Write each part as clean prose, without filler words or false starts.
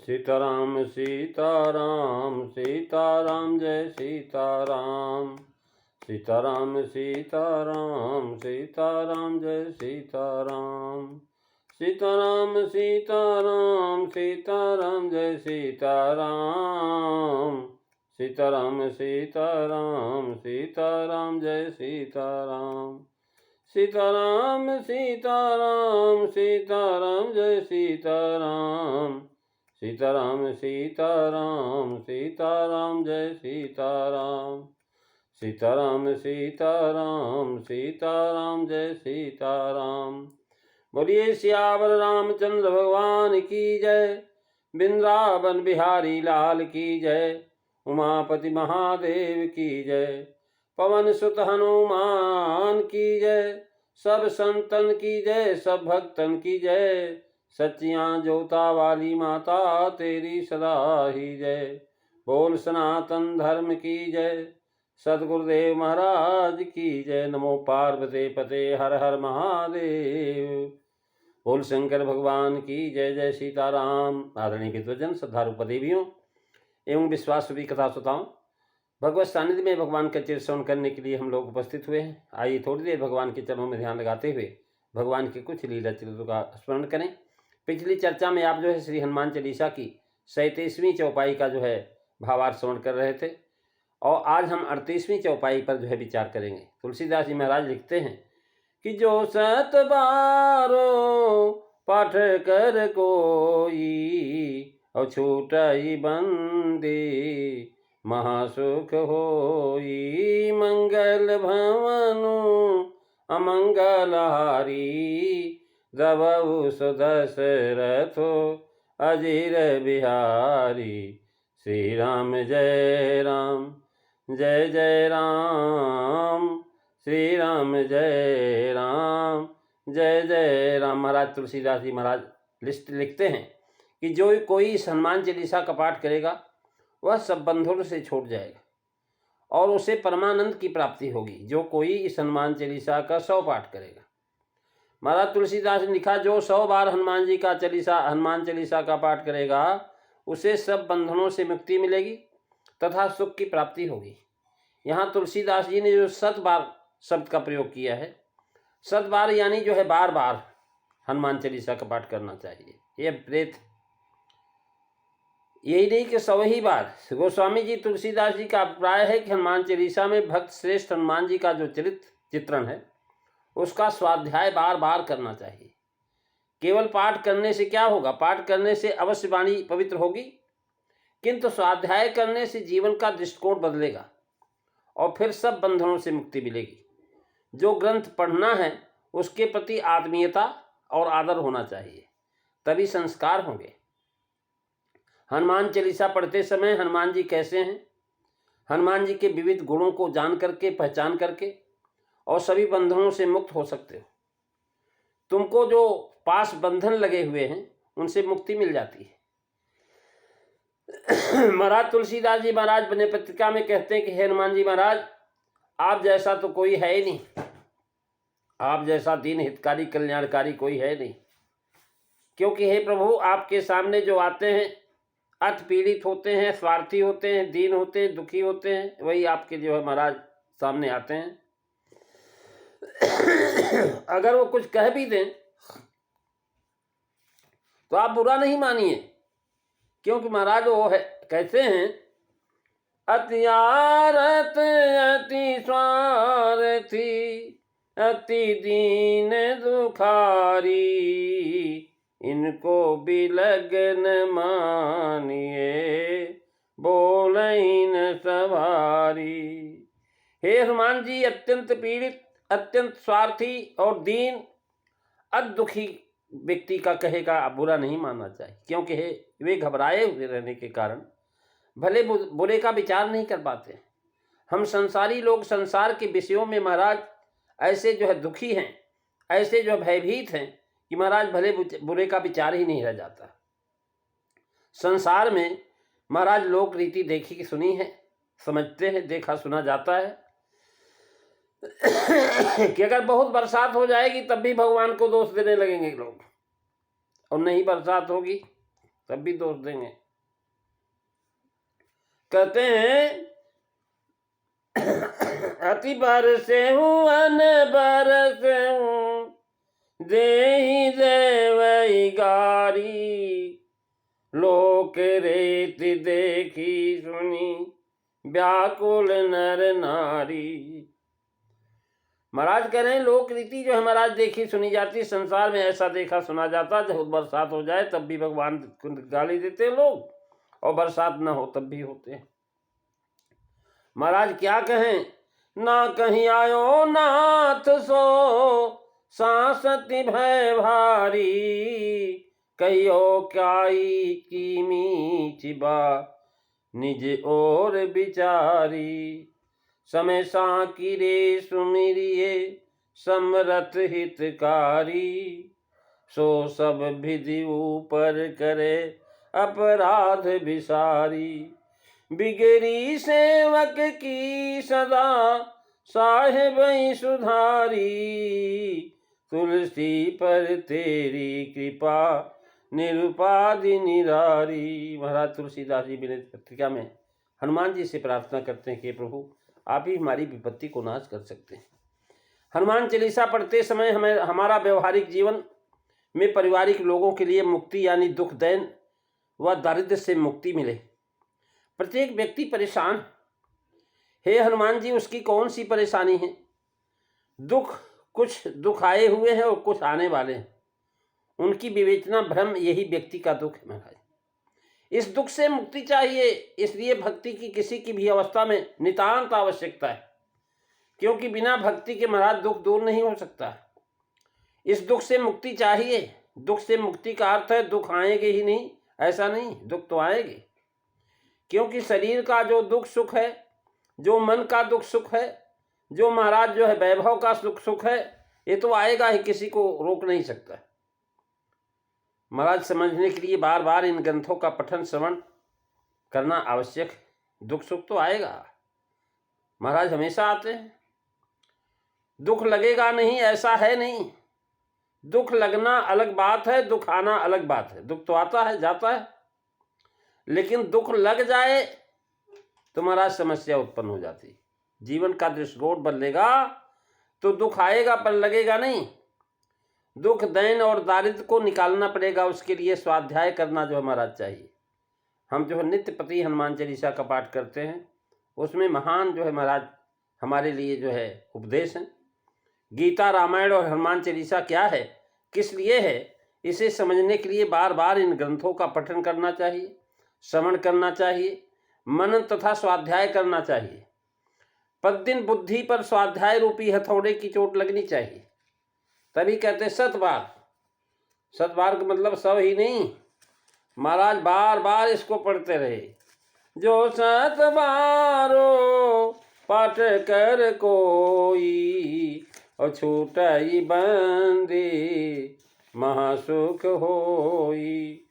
सीताराम सीताराम सीताराम जय सीताराम। सीताराम सीताराम सीताराम जय सीताराम। सीताराम सीताराम सीताराम जय सीताराम। सीताराम सीताराम सीताराम जय सीताराम। सीताराम सीताराम सीताराम जय सीताराम। सीताराम सीताराम सीताराम जय सीताराम। सीताराम सीताराम सीताराम जय सीताराम। बोलिए सियावर रामचंद्र भगवान की जय। वृंदावन बिहारी लाल की जय। उमापति महादेव की जय। पवन सुत हनुमान की जय। सब संतन की जय, सब भक्तन की जय। सच्चियां जोता वाली माता तेरी सदा ही जय। बोल सनातन धर्म की जय। सदगुरुदेव महाराज की जय। नमो पार्वती पते हर हर महादेव। बोल शंकर भगवान की जय। जय सीताराम। आदरणीय विद्वजन, श्रद्धारूप देवियों एवं विश्वास रूपी कथा श्रोताओं, भगवत सानिध्य में भगवान का चिर श्रवण करने के लिए हम लोग उपस्थित हुए हैं। आइए थोड़ी देर भगवान के चरणों में ध्यान लगाते हुए भगवान के कुछ लीला चरित्रों का स्मरण करें। पिछली चर्चा में आप श्री हनुमान चालीसा की 37वीं चौपाई का भावार्थ श्रवण कर रहे थे और आज हम 38वीं चौपाई पर विचार करेंगे। तुलसीदास जी महाराज लिखते हैं कि जो 7 बारो पाठ कर कोई और छूटई बंदी महासुख होई। मंगल भवनु अमंगलहारी रवउ सुदशरथो अजीर बिहारी। श्री राम जय राम जय जय राम। श्री राम जय राम जय जय राम। महाराज तुलसीदास जी महाराज लिखते हैं कि जो कोई इस हनुमान चालीसा का पाठ करेगा वह सब बंधनों से छूट जाएगा और उसे परमानंद की प्राप्ति होगी। जो कोई इस हनुमान चालीसा का 100 पाठ करेगा। महाराज तुलसीदास ने लिखा जो 100 बार हनुमान चालीसा का पाठ करेगा उसे सब बंधनों से मुक्ति मिलेगी तथा सुख की प्राप्ति होगी। यहाँ तुलसीदास जी ने जो 7 बार शब्द का प्रयोग किया है, 7 बार यानी बार बार हनुमान चालीसा का पाठ करना चाहिए। ये प्रेत यही नहीं कि 100 ही बार। गोस्वामी जी तुलसीदास जी का अभिप्राय है कि हनुमान चालीसा में भक्त श्रेष्ठ हनुमान जी का जो चित्रण है उसका स्वाध्याय बार बार करना चाहिए। केवल पाठ करने से क्या होगा? पाठ करने से अवश्य वाणी पवित्र होगी, किंतु स्वाध्याय करने से जीवन का दृष्टिकोण बदलेगा और फिर सब बंधनों से मुक्ति मिलेगी। जो ग्रंथ पढ़ना है उसके प्रति आत्मीयता और आदर होना चाहिए, तभी संस्कार होंगे। हनुमान चालीसा पढ़ते समय हनुमान जी कैसे हैं, हनुमान जी के विविध गुणों को जान करके, पहचान करके और सभी बंधनों से मुक्त हो सकते हो। तुमको जो पास बंधन लगे हुए हैं उनसे मुक्ति मिल जाती है। महाराज तुलसीदास जी महाराज बने पत्रिका में कहते हैं कि हे हनुमान जी महाराज, आप जैसा तो कोई है ही नहीं, आप जैसा दीन हितकारी कल्याणकारी कोई है नहीं। क्योंकि हे प्रभु, आपके सामने जो आते हैं अत पीड़ित होते हैं, स्वार्थी होते हैं, दीन होते हैं, दुखी होते हैं, वही आपके महाराज सामने आते हैं। अगर वो कुछ कह भी दें तो आप बुरा नहीं मानिए, क्योंकि महाराज वो है कैसे हैं, अत्यारत अति स्वार्थी अति दीन दुखारी। इनको बिलगन मानिए बोलहीन सवारी। हे हनुमान जी, अत्यंत पीड़ित, अत्यंत स्वार्थी और दीन दुखी व्यक्ति का कहेगा बुरा नहीं मानना चाहिए, क्योंकि वे घबराए हुए रहने के कारण भले बुरे का विचार नहीं कर पाते। हम संसारी लोग संसार के विषयों में महाराज ऐसे दुखी हैं, ऐसे भयभीत हैं कि महाराज भले बुरे का विचार ही नहीं रह जाता। संसार में महाराज लोक रीति देखी सुनी है, समझते हैं, देखा सुना जाता है कि अगर बहुत बरसात हो जाएगी तब भी भगवान को दोष देने लगेंगे लोग, और नहीं बरसात होगी तब भी दोष देंगे। कहते हैं अति बरसे हूँ अन बरसे हूँ देहि देवई गारी, लोक रेत देखी सुनी व्याकुल नर नारी। महाराज कह रहे हैं लोक रीति जो है महाराज देखी सुनी जाती, संसार में ऐसा देखा सुना जाता, जब बरसात हो जाए तब भी भगवान को गाली देते लोग, और बरसात न हो तब भी होते हैं। महाराज क्या कहें, ना कहीं आयो नाथ सो सांसति भय भारी, कहियो क्याई कीमी चिबा निज और विचारी, समय सांकिरे सुमिरिये समरथ हितकारी, सो सब विधि ऊपर करे अपराध विसारी, बिगड़ी सेवक की सदा साहेब सुधारी, तुलसी पर तेरी कृपा निरुपाधि निरारी। महाराज तुलसीदास जी विनय पत्रिका में हनुमान जी से प्रार्थना करते हैं कि प्रभु आप ही हमारी विपत्ति को नाश कर सकते हैं। हनुमान चालीसा पढ़ते समय हमें हमारा व्यवहारिक जीवन में पारिवारिक लोगों के लिए मुक्ति यानी दुख दैन व दारिद्र्य से मुक्ति मिले। प्रत्येक व्यक्ति परेशान हे हनुमान जी, उसकी कौन सी परेशानी है? कुछ दुख आए हुए हैं और कुछ आने वाले हैं, उनकी विवेचना भ्रम यही व्यक्ति का दुख है। महाराज इस दुख से मुक्ति चाहिए, इसलिए भक्ति की किसी की भी अवस्था में नितांत आवश्यकता है, क्योंकि बिना भक्ति के महाराज दुख दूर नहीं हो सकता। इस दुख से मुक्ति चाहिए। दुख से मुक्ति का अर्थ है दुख आएंगे ही नहीं, ऐसा नहीं, दुख तो आएंगे, क्योंकि शरीर का जो दुख सुख है, जो मन का दुख सुख है, जो महाराज जो है वैभव का सुख है, ये तो आएगा ही, किसी को रोक नहीं सकता। महाराज समझने के लिए बार बार इन ग्रंथों का पठन श्रवण करना आवश्यक है। दुख सुख तो आएगा, महाराज हमेशा आते हैं। दुख लगेगा नहीं ऐसा है नहीं, दुख लगना अलग बात है, दुख आना अलग बात है। दुख तो आता है जाता है, लेकिन दुख लग जाए तो महाराज समस्या उत्पन्न हो जाती। जीवन का दृष्टिकोण बदलेगा तो दुख आएगा पर लगेगा नहीं। दुख दैन और दारिद्र को निकालना पड़ेगा, उसके लिए स्वाध्याय करना जो है महाराज चाहिए। हम जो है नित्य प्रति हनुमान चालीसा का पाठ करते हैं, उसमें महान जो है महाराज हमारे लिए जो है उपदेश हैं। गीता रामायण और हनुमान चालीसा क्या है, किस लिए है, इसे समझने के लिए बार बार इन ग्रंथों का पठन करना चाहिए, श्रवण करना चाहिए, मनन तथा स्वाध्याय करना चाहिए। प्रतिदिन बुद्धि पर स्वाध्याय रूपी हथौड़े की चोट लगनी चाहिए, तभी कहते 7 बार। 7 बार का मतलब 100 ही नहीं, महाराज बार बार इसको पढ़ते रहे। जो 7 बारो पाठ कर कोई, और छूटई बंदी महासुख होई।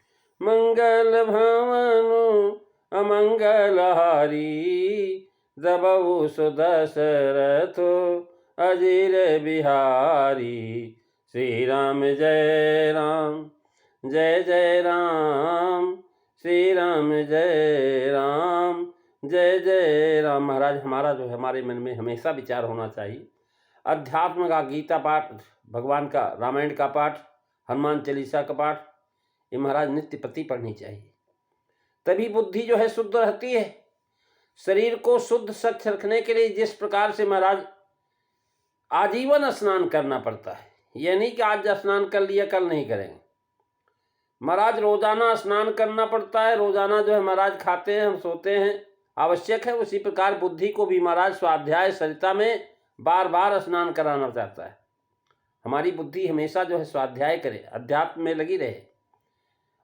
मंगल भवनु अमंगल हारी, दबऊ सुदशरथ अजीर बिहारी। श्री राम जय राम जय जय राम, श्री राम जय राम जय जय राम। महाराज हमारा जो है हमारे मन में हमेशा विचार होना चाहिए। अध्यात्म का गीता पाठ, भगवान का रामायण का पाठ, हनुमान चालीसा का पाठ, ये महाराज नित्य प्रति पढ़नी चाहिए, तभी बुद्धि जो है शुद्ध रहती है। शरीर को शुद्ध स्वच्छ रखने के लिए जिस प्रकार से महाराज आजीवन स्नान करना पड़ता है, यह नहीं कि आज स्नान कर लिया कल नहीं करेंगे। महाराज रोजाना स्नान करना पड़ता है, रोजाना जो है महाराज खाते हैं, हम सोते हैं, आवश्यक है। उसी प्रकार बुद्धि को भी महाराज स्वाध्याय सरिता में बार बार स्नान कराना चाहता है। हमारी बुद्धि हमेशा जो है स्वाध्याय करे, अध्यात्म में लगी रहे,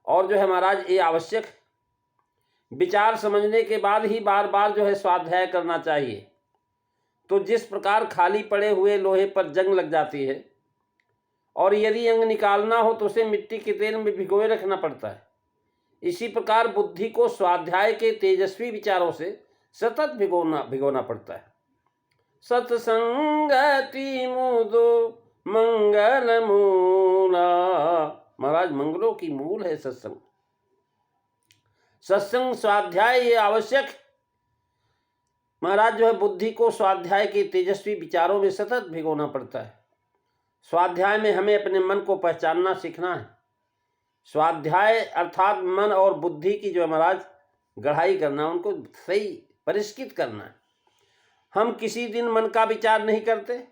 और जो है महाराज ये आवश्यक विचार समझने के बाद ही बार बार जो है स्वाध्याय करना चाहिए। तो जिस प्रकार खाली पड़े हुए लोहे पर जंग लग जाती है, और यदि अंग निकालना हो तो उसे मिट्टी के तेल में भिगोए रखना पड़ता है, इसी प्रकार बुद्धि को स्वाध्याय के तेजस्वी विचारों से सतत भिगोना पड़ता है। सत्संगति मुदो मंगल मूला, महाराज मंगलों की मूल है सत्संग। सत्संग स्वाध्याय ये आवश्यक। महाराज जो है बुद्धि को स्वाध्याय के तेजस्वी विचारों में सतत भिगोना पड़ता है। स्वाध्याय में हमें अपने मन को पहचानना सीखना है। स्वाध्याय अर्थात मन और बुद्धि की जो है महाराज गढ़ाई करना, उनको सही परिष्कृत करना है। हम किसी दिन मन का विचार नहीं करते,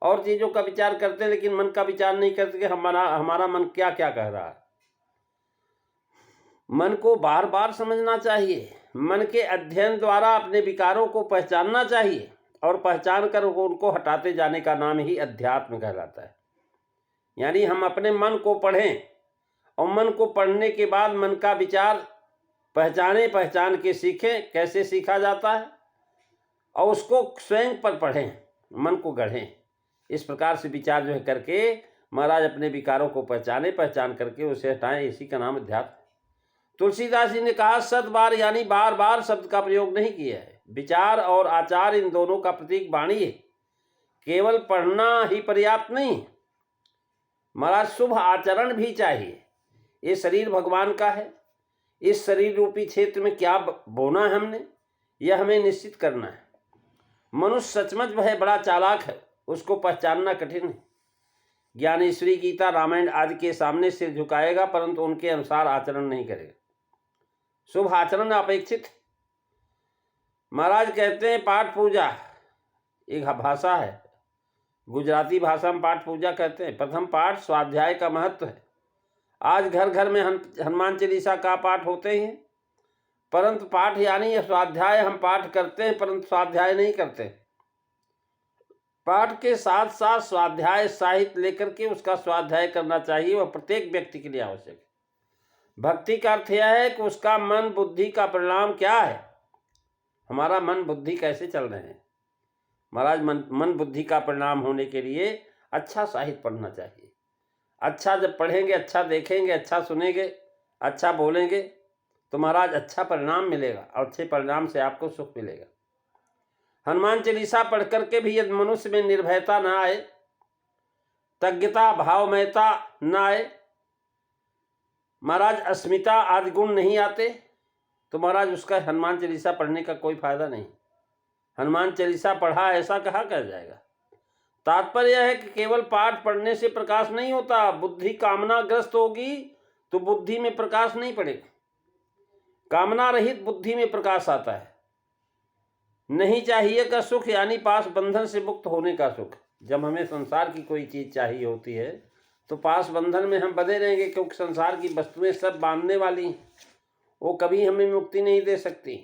और चीज़ों का विचार करते, लेकिन मन का विचार नहीं करते कि हमारा मन क्या क्या कह रहा है। मन को बार बार समझना चाहिए। मन के अध्ययन द्वारा अपने विकारों को पहचानना चाहिए, और पहचान कर उनको हटाते जाने का नाम ही अध्यात्म कहलाता है। यानी हम अपने मन को पढ़ें, और मन को पढ़ने के बाद मन का विचार पहचान के सीखें। कैसे सीखा जाता है, और उसको स्वयं पर पढ़ें, मन को गढ़ें। इस प्रकार से विचार जो है करके महाराज अपने विकारों को पहचान करके उसे हटाएं। इसी का नाम अध्यात्म। तुलसीदास जी ने कहा 7 बार, यानी बार बार शब्द का प्रयोग नहीं किया है। विचार और आचार इन दोनों का प्रतीक वाणी है। केवल पढ़ना ही पर्याप्त नहीं, महाराज शुभ आचरण भी चाहिए। ये शरीर भगवान का है। इस शरीर रूपी क्षेत्र में क्या बोना है हमने, यह हमें निश्चित करना है। मनुष्य सचमुच वह बड़ा चालाक है, उसको पहचानना कठिन है। ज्ञानेश्वरी, गीता, रामायण आदि के सामने सिर झुकाएगा, परंतु उनके अनुसार आचरण नहीं करेगा। शुभ आचरण अपेक्षित। महाराज कहते हैं पाठ पूजा एक भाषा है, गुजराती भाषा में पाठ पूजा कहते हैं। प्रथम पाठ स्वाध्याय का महत्व है। आज घर घर में हनुमान चालीसा का पाठ होते हैं, परंतु पाठ यानी स्वाध्याय हम पाठ करते हैं, परंतु स्वाध्याय नहीं करते। पाठ के साथ साथ स्वाध्याय साहित्य लेकर के उसका स्वाध्याय करना चाहिए। वह प्रत्येक व्यक्ति के लिए आवश्यक है। भक्ति का अर्थ यह है कि उसका मन बुद्धि का परिणाम क्या है। हमारा मन बुद्धि कैसे चल रहे हैं। महाराज मन बुद्धि का परिणाम होने के लिए अच्छा साहित्य पढ़ना चाहिए। अच्छा जब पढ़ेंगे, अच्छा देखेंगे, अच्छा सुनेंगे, अच्छा बोलेंगे, तो महाराज अच्छा परिणाम मिलेगा, और अच्छे परिणाम से आपको सुख मिलेगा। हनुमान चालीसा पढ़ करके भी यदि मनुष्य में निर्भयता न आए, तज्ञता, भावमयता न आए, महाराज अस्मिता आदि गुण नहीं आते, तो महाराज उसका हनुमान चालीसा पढ़ने का कोई फायदा नहीं। हनुमान चालीसा पढ़ा ऐसा कहा कह जाएगा। तात्पर्य यह है कि केवल पाठ पढ़ने से प्रकाश नहीं होता। बुद्धि कामनाग्रस्त होगी तो बुद्धि में प्रकाश नहीं पड़ेगा। कामना रहित बुद्धि में प्रकाश आता है। नहीं चाहिए का सुख, यानी पास बंधन से मुक्त होने का सुख। जब हमें संसार की कोई चीज़ चाहिए होती है तो पास बंधन में हम बंधे रहेंगे, क्योंकि संसार की वस्तुएं सब बांधने वाली हैं, वो कभी हमें मुक्ति नहीं दे सकती।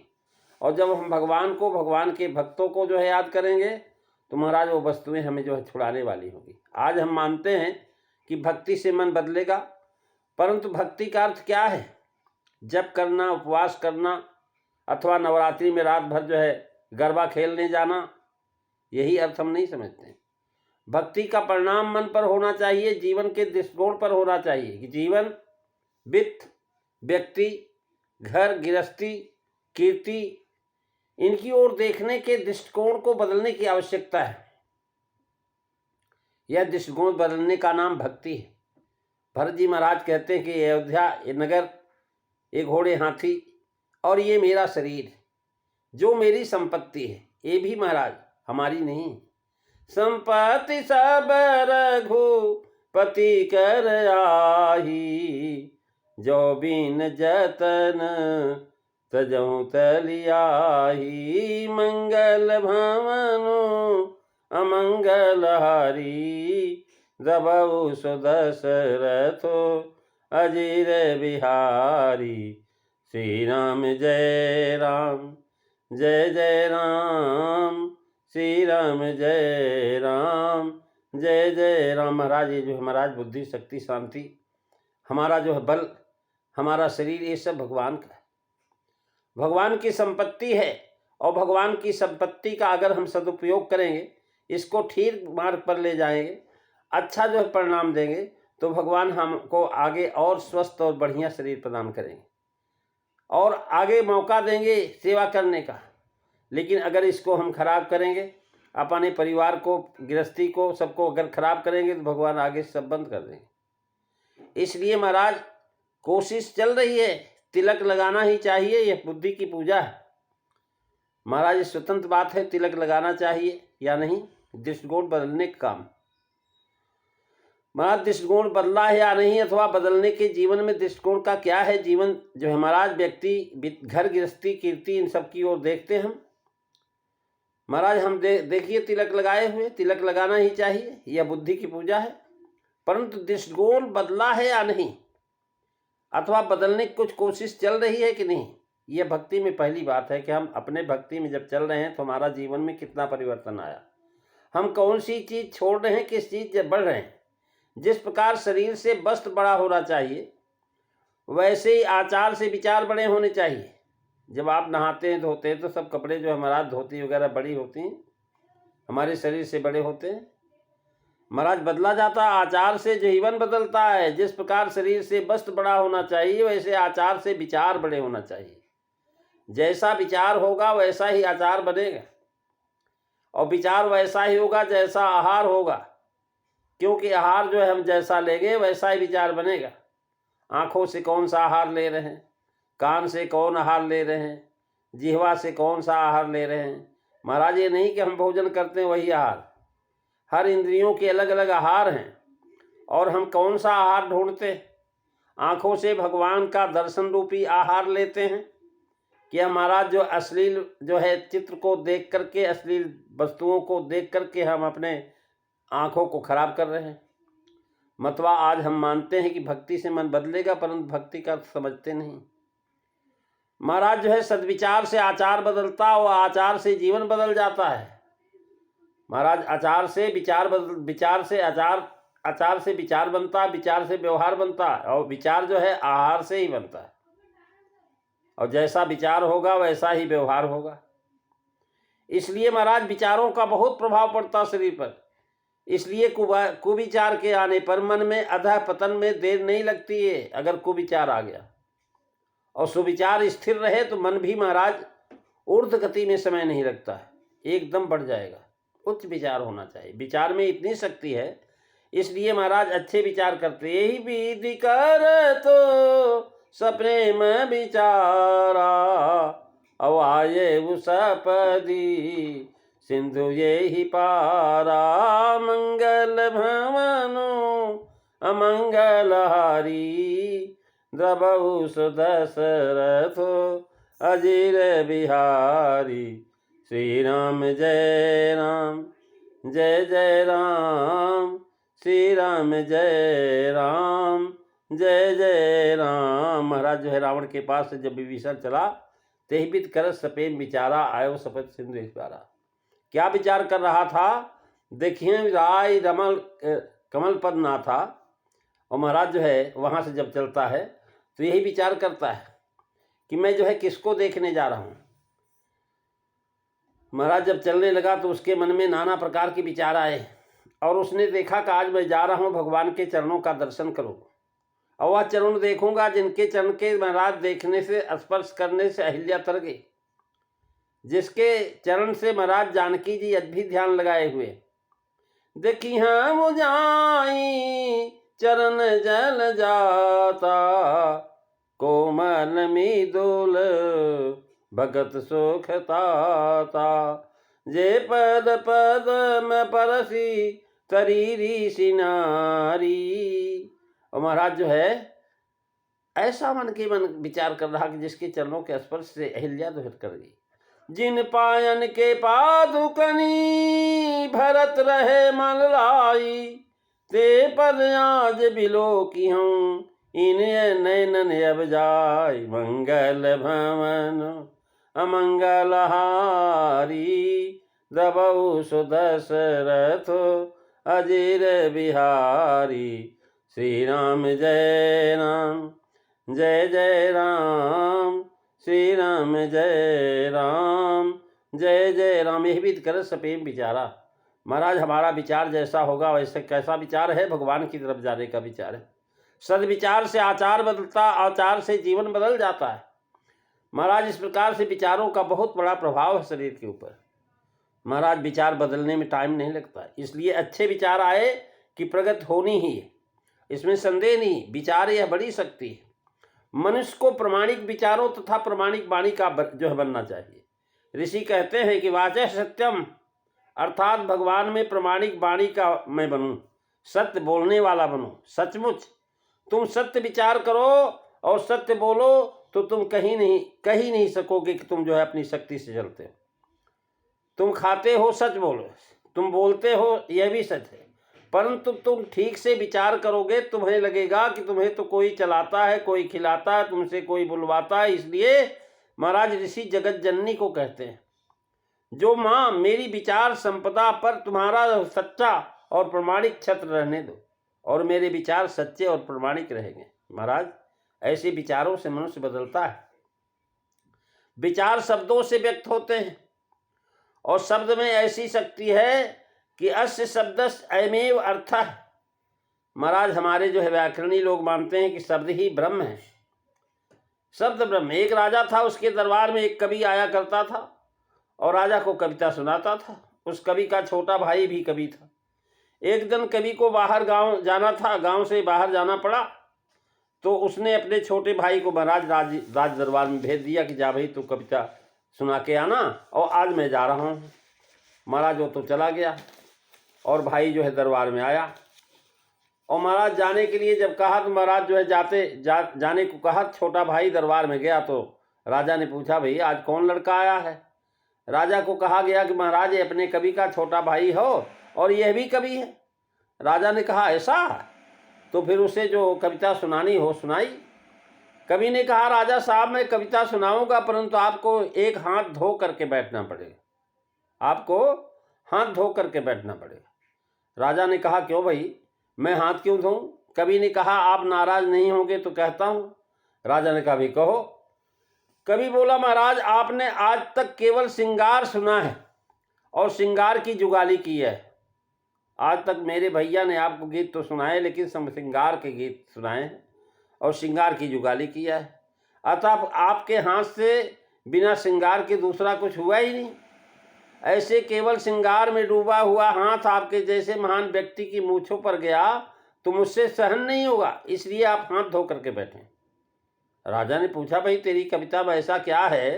और जब हम भगवान को, भगवान के भक्तों को जो है याद करेंगे, तो महाराज वो वस्तुएं हमें जो है छुड़ाने वाली होगी। आज हम मानते हैं कि भक्ति से मन बदलेगा, परंतु भक्ति का अर्थ क्या है? जप करना, उपवास करना, अथवा नवरात्रि में रात भर जो है गरबा खेलने जाना, यही अर्थ हम नहीं समझते। भक्ति का परिणाम मन पर होना चाहिए, जीवन के दृष्टिकोण पर होना चाहिए कि जीवन, वित्त, व्यक्ति, घर गृहस्थी, कीर्ति, इनकी ओर देखने के दृष्टिकोण को बदलने की आवश्यकता है। यह दृष्टिकोण बदलने का नाम भक्ति है। भरत जी महाराज कहते हैं कि अयोध्या, ये नगर, ये घोड़े, हाथी और ये मेरा शरीर जो मेरी संपत्ति है, ये भी महाराज हमारी नहीं। संपत्ति सब रघुपति कर आही, जो बिन जतन तजहु तलियाही। मंगल भवनु अमंगल हारी, दबऊ सुदशरथो अजीर बिहारी। श्री राम जय राम, जय जय राम, श्री राम जय राम, जय जय राम। महाराज ये जो है महाराज बुद्धि, शक्ति, शांति, हमारा जो है बल, हमारा शरीर, ये सब भगवान का है, भगवान की संपत्ति है। और भगवान की संपत्ति का अगर हम सदुपयोग करेंगे, इसको ठीक मार्ग पर ले जाएंगे, अच्छा जो है परिणाम देंगे, तो भगवान हमको आगे और स्वस्थ और बढ़िया शरीर प्रदान करेंगे और आगे मौका देंगे सेवा करने का। लेकिन अगर इसको हम खराब करेंगे, अपने परिवार को, गृहस्थी को, सबको अगर खराब करेंगे, तो भगवान आगे सब बंद कर देंगे। इसलिए महाराज कोशिश चल रही है, तिलक लगाना ही चाहिए, यह बुद्धि की पूजा है। महाराज ये स्वतंत्र बात है, तिलक लगाना चाहिए या नहीं, दृष्टिकोण बदलने का काम। महाराज दृष्टिकोण बदला है या नहीं, अथवा बदलने के जीवन में दृष्टिकोण का क्या है। जीवन जो है महाराज, व्यक्ति, घर गृहस्थी, कीर्ति, इन सब की ओर देखते हैं हम। महाराज हम देखिए तिलक लगाए हुए, तिलक लगाना ही चाहिए, यह बुद्धि की पूजा है। परंतु दृष्टिकोण बदला है या नहीं, अथवा बदलने की कुछ कोशिश चल रही है कि नहीं, यह भक्ति में पहली बात है कि हम अपने भक्ति में जब चल रहे हैं तो हमारा जीवन में कितना परिवर्तन आया, हम कौन सी चीज़ छोड़ रहे हैं, किस चीज़ से बढ़ रहे हैं। जिस प्रकार शरीर से वस्त्र बड़ा होना चाहिए, वैसे ही आचार से विचार बड़े होने चाहिए। जब आप नहाते हैं धोते हैं तो सब कपड़े जो हमारा धोती वगैरह बड़ी होती हैं, हमारे शरीर से बड़े होते हैं। महाराज बदला जाता है, आचार से जीवन बदलता है। जिस प्रकार शरीर से वस्त्र बड़ा होना चाहिए, वैसे आचार से विचार बड़े होना चाहिए। जैसा विचार होगा वैसा ही आचार बनेगा, और विचार वैसा ही होगा जैसा आहार होगा, क्योंकि आहार जो है हम जैसा लेंगे वैसा ही विचार बनेगा। आँखों से कौन सा आहार ले रहे हैं, कान से कौन आहार ले रहे हैं, जिह्वा से कौन सा आहार ले रहे हैं। महाराज ये नहीं कि हम भोजन करते हैं वही आहार, हर इंद्रियों के अलग अलग आहार हैं, और हम कौन सा आहार ढूंढते हैं। आँखों से भगवान का दर्शन रूपी आहार लेते हैं कि हमारा जो अश्लील जो है चित्र को देख करके, अश्लील वस्तुओं को देख करके हम अपने आँखों को खराब कर रहे हैं। मतवा आज हम मानते हैं कि भक्ति से मन बदलेगा, परंतु भक्ति का समझते नहीं। महाराज जो है सद्विचार से आचार बदलता और आचार से जीवन बदल जाता है। महाराज आचार से विचार विचार से आचार, आचार से विचार बनता, विचार से व्यवहार बनता, और विचार जो है आहार से ही बनता है, और जैसा विचार होगा वैसा ही व्यवहार होगा। इसलिए महाराज विचारों का बहुत प्रभाव पड़ता शरीर पर। इसलिए कुविचार के आने पर मन में अधः पतन में देर नहीं लगती है। अगर कुविचार आ गया और सुविचार स्थिर रहे तो मन भी महाराज ऊर्ध्व गति में समय नहीं लगता है, एकदम बढ़ जाएगा। उच्च विचार होना चाहिए, विचार में इतनी शक्ति है। इसलिए महाराज अच्छे विचार करते, यही विधि कर तो सप्रेम विचारा, अवाये उसपदी सिंधु ये ही पारा। मंगल भवनो अमंगल हारी, द्रबहु सुदशरथो अजीर बिहारी। श्री राम जय राम, जय जय राम, श्री राम जय राम, जय जय राम। महाराज जो है रावण के पास से जब विभीषण चला, तेहिबित कर सपेम विचारा, आयो सपत सिंधु पारा। क्या विचार कर रहा था, देखिए राय रमल कमल पद ना था। और महाराज जो है वहाँ से जब चलता है तो यही विचार करता है कि मैं जो है किसको देखने जा रहा हूँ। महाराज जब चलने लगा तो उसके मन में नाना प्रकार के विचार आए, और उसने देखा कि आज मैं जा रहा हूँ भगवान के चरणों का दर्शन करूँ, और वह चरण देखूंगा जिनके चरण के महाराज देखने से, स्पर्श करने से अहिल्या तर गई, जिसके चरण से महाराज जानकी जी आज भी ध्यान लगाए हुए। देखी हम जाई चरण जल जाता, कोमल मिदुल भगत सुखताता। जे पद पद में परसी तरीरी सिनारी। और महाराज जो है ऐसा मन के मन विचार कर रहा कि जिसके चरणों के स्पर्श से अहिल्या दोहित कर गई। जिन पायन के पादुकनी भरत रहे मन लाई, ते पद आज बिलो की हूँ इन नैनन अब जाय। मंगल भवन अमंगल हारी, द्रबहु सुदशरथ अजीर बिहारी। श्री राम जय राम, जय जय राम, श्री राम जय राम, जय जय राम। यही भी कर सपेम विचारा। महाराज हमारा विचार जैसा होगा वैसे, कैसा विचार है, भगवान की तरफ जाने का विचार है। सद्विचार से आचार बदलता, आचार से जीवन बदल जाता है। महाराज इस प्रकार से विचारों का बहुत बड़ा प्रभाव है शरीर के ऊपर। महाराज विचार बदलने में टाइम नहीं लगता, इसलिए अच्छे विचार आए कि प्रगति होनी ही है, इसमें संदेह नहीं। विचार यह बड़ी शक्ति है। मनुष्य को प्रामाणिक विचारों तथा प्रामाणिक वाणी का जो है बनना चाहिए। ऋषि कहते हैं कि वाचः सत्यम, अर्थात भगवान में प्रामाणिक वाणी का मैं बनूं, सत्य बोलने वाला बनूं। सचमुच तुम सत्य विचार करो और सत्य बोलो तो तुम कहीं नहीं सकोगे कि तुम जो है अपनी शक्ति से चलते हो। तुम खाते हो, सच बोलो। तुम बोलते हो, यह भी सच है। परंतु तुम ठीक से विचार करोगे, तुम्हें लगेगा कि तुम्हें तो कोई चलाता है, कोई खिलाता है, तुमसे कोई बुलवाता है। इसलिए महाराज ऋषि जगत जननी को कहते हैं, जो माँ मेरी विचार संपदा पर तुम्हारा सच्चा और प्रमाणिक छत्र रहने दो, और मेरे विचार सच्चे और प्रमाणिक रहेंगे। महाराज ऐसे विचारों से मनुष्य बदलता है। विचार शब्दों से व्यक्त होते हैं, और शब्द में ऐसी शक्ति है कि अस्य शब्दस्य अयमेव अर्थः। महाराज हमारे जो है व्याकरणी लोग मानते हैं कि शब्द ही ब्रह्म है। शब्द ब्रह्म। एक राजा था, उसके दरबार में एक कवि आया करता था और राजा को कविता सुनाता था। उस कवि का छोटा भाई भी कवि था। एक दिन कवि को बाहर गांव जाना था, गांव से बाहर जाना पड़ा, तो उसने अपने छोटे भाई को महाराज राज दरबार में भेज दिया कि जा भाई तू कविता सुना के आना, और आज मैं जा रहा हूँ। महाराज वो तो चला गया और भाई जो है दरबार में आया, और महाराज जाने के लिए जब कहा तो महाराज जो है जाने को कहा। छोटा भाई दरबार में गया तो राजा ने पूछा, भाई आज कौन लड़का आया है? राजा को कहा गया कि महाराज ये अपने कवि का छोटा भाई हो और यह भी कवि है। राजा ने कहा ऐसा? तो फिर उसे जो कविता सुनानी हो सुनाई। कवि ने कहा, राजा साहब मैं कविता सुनाऊंगा, परंतु आपको एक हाथ धो करके बैठना पड़ेगा। आपको हाथ धो करके बैठना पड़ेगा। राजा ने कहा, क्यों भाई, मैं हाथ क्यों धोऊं? कवि ने कहा, आप नाराज नहीं होंगे तो कहता हूं। राजा ने कहा, भी कहो। कवि बोला, महाराज आपने आज तक केवल श्रृंगार सुना है और श्रृंगार की जुगाली की है। आज तक मेरे भैया ने आपको गीत तो सुनाए, लेकिन श्रृंगार के गीत सुनाए हैं और श्रृंगार की जुगाली किया है। अतः आपके हाथ से बिना श्रृंगार के दूसरा कुछ हुआ ही नहीं। ऐसे केवल श्रृंगार में डूबा हुआ हाथ आपके जैसे महान व्यक्ति की मूंछों पर गया तो मुझसे सहन नहीं होगा, इसलिए आप हाथ धो करके बैठें। राजा ने पूछा, भाई तेरी कविता में ऐसा क्या है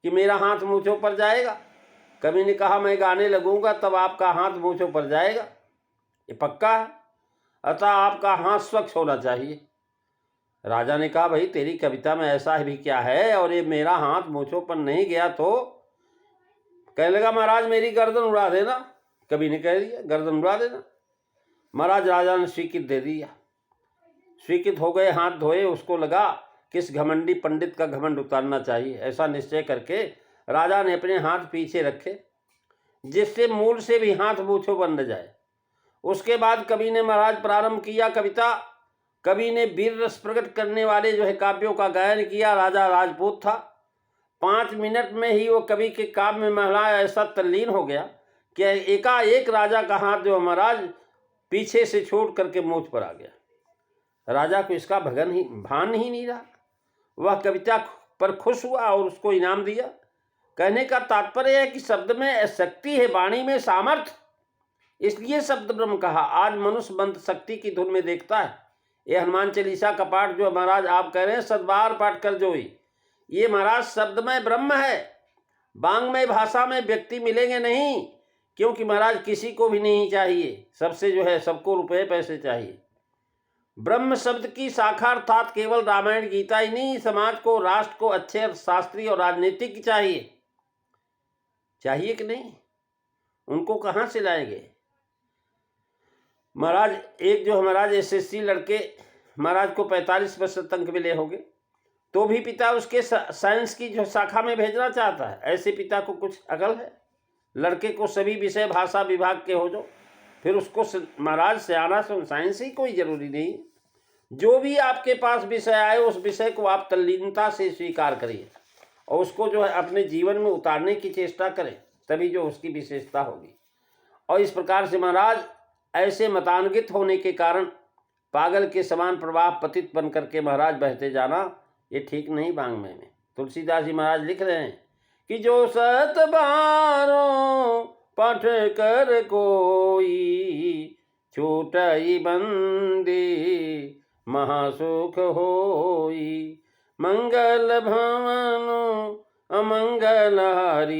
कि मेरा हाथ मूंछों पर जाएगा? कवि ने कहा, मैं गाने लगूंगा तब आपका हाथ मूंछों पर जाएगा, ये पक्का है। अतः आपका हाथ स्वच्छ होना चाहिए। राजा ने कहा, भाई तेरी कविता में ऐसा भी क्या है और ये मेरा हाथ मूंछों पर नहीं गया तो? कहने लगा, महाराज मेरी गर्दन उड़ा देना। कवि ने कह दिया, गर्दन उड़ा देना। महाराज राजा ने स्वीकृत दे दिया। स्वीकृत हो गए, हाथ धोए। उसको लगा किस घमंडी पंडित का घमंड उतारना चाहिए। ऐसा निश्चय करके राजा ने अपने हाथ पीछे रखे, जिससे मूल से भी हाथ मूंछों पर न जाए। उसके बाद कवि ने महाराज प्रारंभ किया कविता। कवि ने वीर रस प्रकट करने वाले जो है काव्यों का गायन किया। राजा राजपूत था। 5 मिनट में ही वो कवि के काव्य में महिला ऐसा तल्लीन हो गया कि एकाएक राजा का हाथ जो महाराज पीछे से छूट करके मूंछ पर आ गया। राजा को इसका भान ही नहीं रहा। वह कविता पर खुश हुआ और उसको इनाम दिया। कहने का तात्पर्य है कि शब्द में शक्ति है, वाणी में सामर्थ्य, इसलिए शब्द ब्रह्म कहा। आज मनुष्य मंत्र शक्ति की धुन में देखता है। ये हनुमान चालीसा का पाठ जो महाराज आप कह रहे हैं, सद्बार पाठ कर जोई, ये महाराज शब्दमय ब्रह्म है। वांग्मय भाषा में व्यक्ति मिलेंगे नहीं, क्योंकि महाराज किसी को भी नहीं चाहिए, सबसे जो है सबको रुपए पैसे चाहिए। ब्रह्म शब्द की शाखा अर्थात केवल रामायण गीता ही नहीं, समाज को, राष्ट्र को अच्छे शास्त्री और राजनीतिक चाहिए कि नहीं? उनको कहाँ से लाएंगे? महाराज एक जो महाराज एसएससी लड़के महाराज को 45% अंक मिले होंगे, तो भी पिता उसके साइंस की जो शाखा में भेजना चाहता है। ऐसे पिता को कुछ अकल है? लड़के को सभी विषय भाषा विभाग के हो जो, फिर उसको महाराज सियाना साइंस ही कोई जरूरी नहीं। जो भी आपके पास विषय आए उस विषय को आप तल्लीनता से स्वीकार करिए और उसको जो है अपने जीवन में उतारने की चेष्टा करें, तभी जो उसकी विशेषता होगी। और इस प्रकार से महाराज ऐसे मतान्वित होने के कारण पागल के समान प्रवाह पतित बन करके महाराज बहते जाना, ये ठीक नहीं। वांग्मय में तुलसीदास जी महाराज लिख रहे हैं कि जो 7 बारों पठ कर कोई छूटई बंदी महासुख होई, मंगल भवनु अमंगलहारी,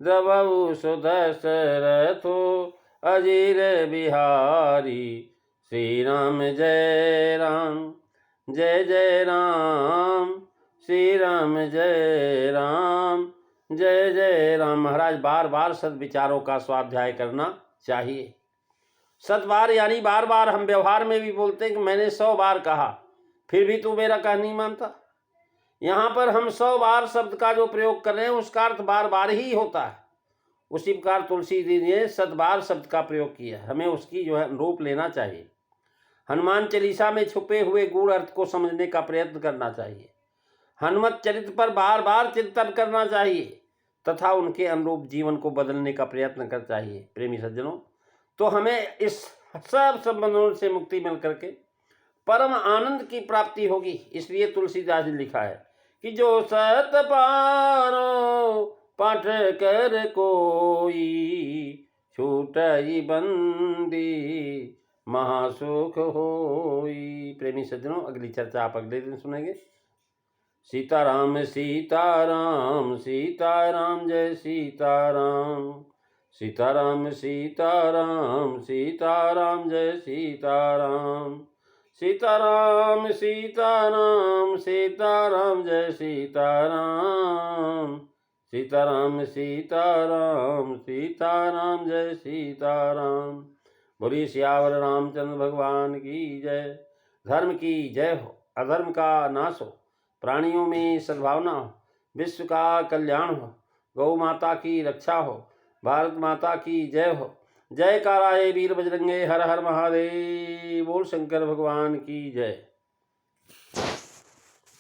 द्रवहु सुदशरथो अजीर बिहारी। श्री राम जय राम, जय जय राम, श्री राम जय राम, जय जय राम। महाराज बार बार सद्विचारों का स्वाध्याय करना चाहिए। सतबार यानी बार बार। हम व्यवहार में भी बोलते हैं कि मैंने 100 बार कहा, फिर भी तू मेरा कहा नहीं मानता। यहाँ पर हम 100 बार शब्द का जो प्रयोग कर रहे हैं उसका अर्थ बार बार ही होता है। उसी प्रकार तुलसी जी ने सतबार शब्द का प्रयोग किया, हमें उसकी जो है अनुरूप लेना चाहिए। हनुमान चालीसा में छुपे हुए गूढ़ अर्थ को समझने का प्रयत्न करना चाहिए। हनुमत चरित्र पर बार बार चिंतन करना चाहिए तथा उनके अनुरूप जीवन को बदलने का प्रयत्न करना चाहिए। प्रेमी सज्जनों, तो हमें इस सब संबंधों से मुक्ति मिल करके परम आनंद की प्राप्ति होगी। इसलिए तुलसीदास जी लिखा है कि जो सत पारो पाठ कर कोई, छूटई बंदी महासुख होई। प्रेमी सज्जनों, अगली चर्चा आप अगले दिन सुनेंगे। सीताराम सीताराम सीताराम जय सीताराम, सीताराम सीताराम सीताराम जय सीताराम, सीताराम सीताराम सीताराम जय सीताराम, सीताराम सीताराम सीताराम जय सीताराम। बोलिए सियावर रामचंद्र भगवान की जय। धर्म की जय हो, अधर्म का नाश हो, प्राणियों में सद्भावना हो, विश्व का कल्याण हो, गौ माता की रक्षा हो, भारत माता की जय हो। जय काराए वीर बजरंगे, हर हर महादेव। बोल शंकर भगवान की जय।